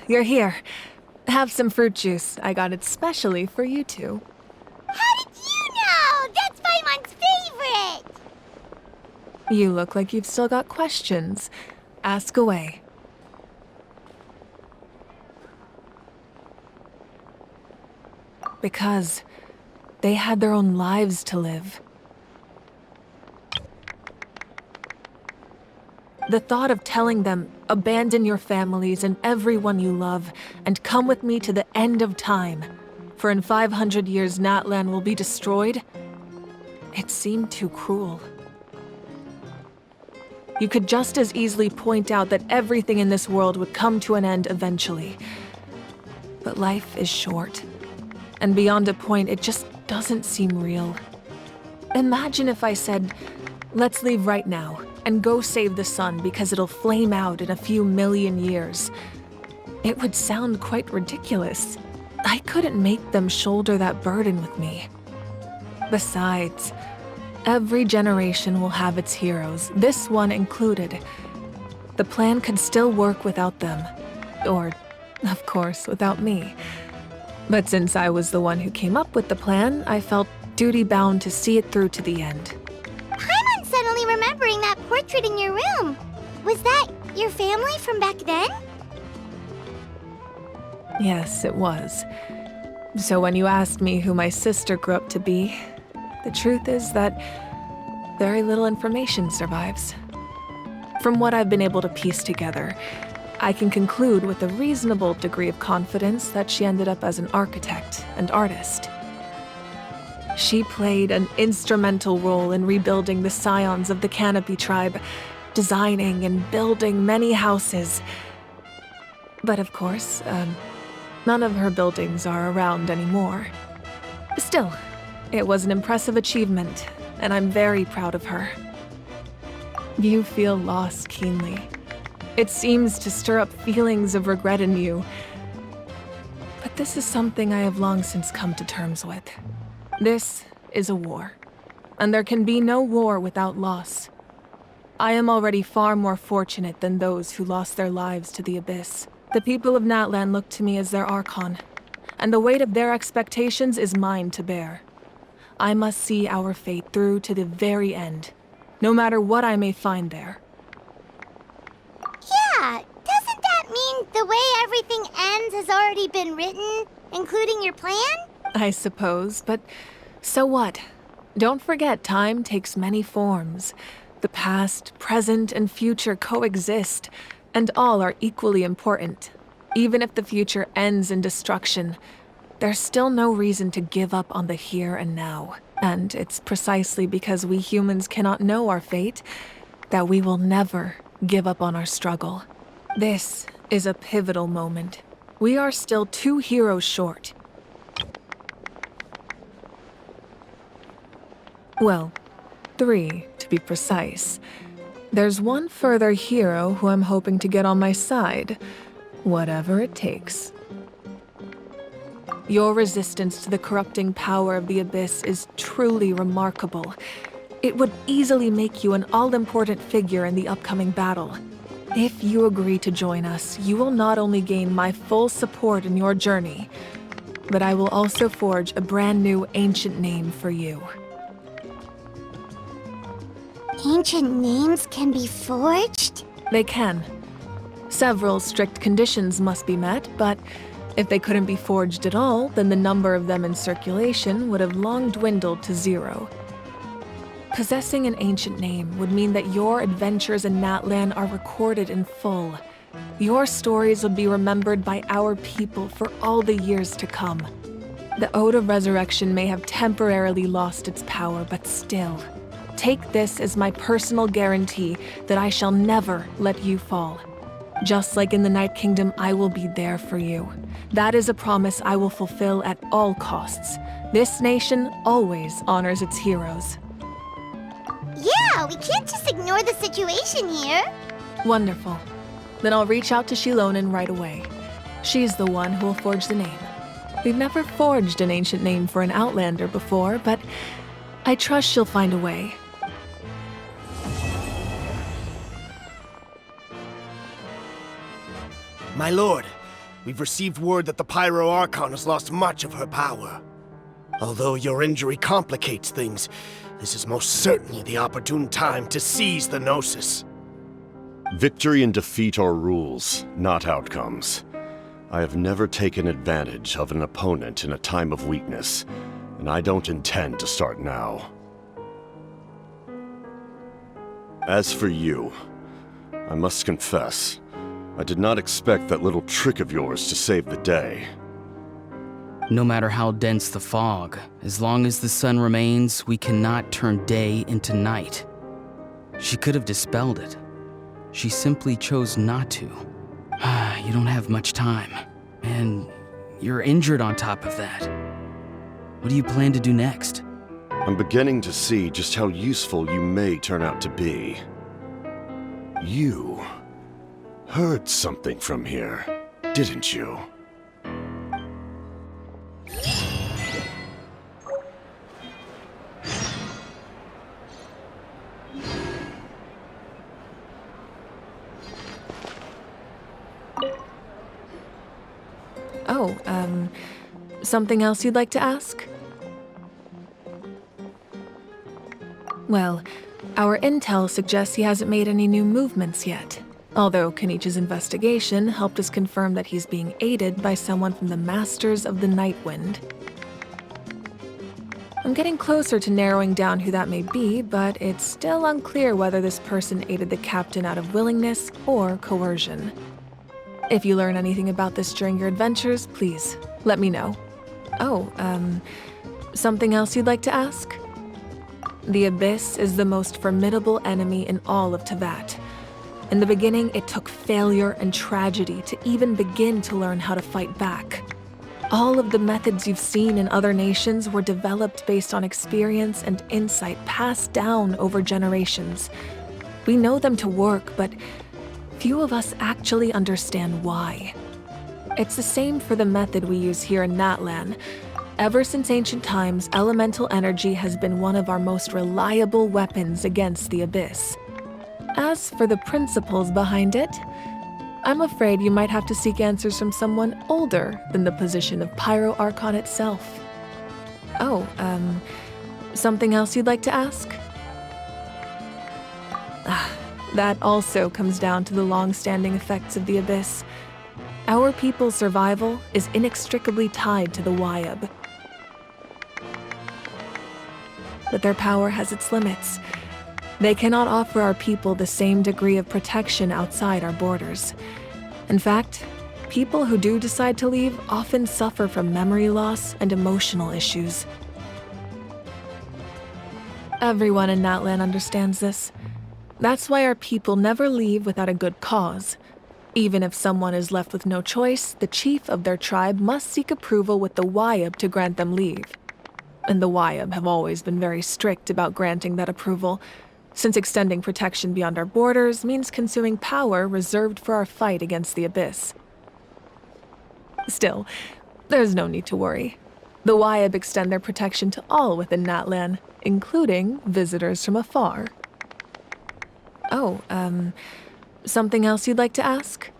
you're here. Have some fruit juice. I got it specially for you two. How did you know? That's Paimon's favorite! You look like you've still got questions. Ask away. Because they had their own lives to live. The thought of telling them, abandon your families and everyone you love, and come with me to the end of time, for in 500 years Natlan will be destroyed, it seemed too cruel. You could just as easily point out that everything in this world would come to an end eventually. But life is short, and beyond a point, it just doesn't seem real. Imagine if I said, let's leave right now, and go save the sun because it'll flame out in a few million years. It would sound quite ridiculous. I couldn't make them shoulder that burden with me. Besides, every generation will have its heroes, this one included. The plan could still work without them. Or, of course, without me. But since I was the one who came up with the plan, I felt duty-bound to see it through to the end. Paimon's suddenly remembering that portrait in your room. Was that your family from back then? Yes, it was. So when you asked me who my sister grew up to be, the truth is that very little information survives. From what I've been able to piece together, I can conclude with a reasonable degree of confidence that she ended up as an architect and artist. She played an instrumental role in rebuilding the scions of the Canopy tribe, designing and building many houses. But of course, none of her buildings are around anymore. Still, it was an impressive achievement, and I'm very proud of her. You feel loss keenly. It seems to stir up feelings of regret in you. But this is something I have long since come to terms with. This is a war, and there can be no war without loss. I am already far more fortunate than those who lost their lives to the abyss. The people of Natlan look to me as their Archon, and the weight of their expectations is mine to bear. I must see our fate through to the very end, no matter what I may find there. Yeah, doesn't that mean the way everything ends has already been written, including your plan? I suppose, but so what? Don't forget, time takes many forms. The past, present, and future coexist, and all are equally important. Even if the future ends in destruction, there's still no reason to give up on the here and now. And it's precisely because we humans cannot know our fate that we will never give up on our struggle. This is a pivotal moment. We are still 2 heroes short. Well, 3 to be precise. There's one further hero who I'm hoping to get on my side, whatever it takes. Your resistance to the corrupting power of the Abyss is truly remarkable. It would easily make you an all-important figure in the upcoming battle. If you agree to join us, you will not only gain my full support in your journey, but I will also forge a brand new ancient name for you. Ancient names can be forged? They can. Several strict conditions must be met, but if they couldn't be forged at all, then the number of them in circulation would have long dwindled to 0. Possessing an ancient name would mean that your adventures in Natlan are recorded in full. Your stories would be remembered by our people for all the years to come. The Ode of Resurrection may have temporarily lost its power, but still, take this as my personal guarantee that I shall never let you fall. Just like in the Night Kingdom, I will be there for you. That is a promise I will fulfill at all costs. This nation always honors its heroes. Yeah, we can't just ignore the situation here. Wonderful. Then I'll reach out to Xilonen right away. She's the one who will forge the name. We've never forged an ancient name for an Outlander before, but I trust she'll find a way. My lord, we've received word that the pyro Archon has lost much of her power. Although your injury complicates things, this is most certainly the opportune time to seize the Gnosis. Victory and defeat are rules, not outcomes. I have never taken advantage of an opponent in a time of weakness, and I don't intend to start now. As for you, I must confess, I did not expect that little trick of yours to save the day. No matter how dense the fog, as long as the sun remains, we cannot turn day into night. She could have dispelled it. She simply chose not to. You don't have much time, and you're injured on top of that. What do you plan to do next? I'm beginning to see just how useful you may turn out to be. You heard something from here, didn't you? Oh, something else you'd like to ask? Well, our intel suggests he hasn't made any new movements yet. Although Kinich's investigation helped us confirm that he's being aided by someone from the Masters of the Nightwind. I'm getting closer to narrowing down who that may be, but it's still unclear whether this person aided the captain out of willingness or coercion. If you learn anything about this during your adventures, please let me know. Oh, something else you'd like to ask? The Abyss is the most formidable enemy in all of Teyvat. In the beginning, it took failure and tragedy to even begin to learn how to fight back. All of the methods you've seen in other nations were developed based on experience and insight passed down over generations. We know them to work, but few of us actually understand why. It's the same for the method we use here in Natlan. Ever since ancient times, elemental energy has been one of our most reliable weapons against the Abyss. As for the principles behind it, I'm afraid you might have to seek answers from someone older than the position of Pyro Archon itself. Oh, something else you'd like to ask? That also comes down to the long-standing effects of the Abyss. Our people's survival is inextricably tied to the Wyab. But their power has its limits. They cannot offer our people the same degree of protection outside our borders. In fact, people who do decide to leave often suffer from memory loss and emotional issues. Everyone in Natlan understands this. That's why our people never leave without a good cause. Even if someone is left with no choice, the chief of their tribe must seek approval with the Wyab to grant them leave. And the Wyab have always been very strict about granting that approval, since extending protection beyond our borders means consuming power reserved for our fight against the Abyss. Still, there's no need to worry. The Wyab extend their protection to all within Natlan, including visitors from afar. Oh, something else you'd like to ask?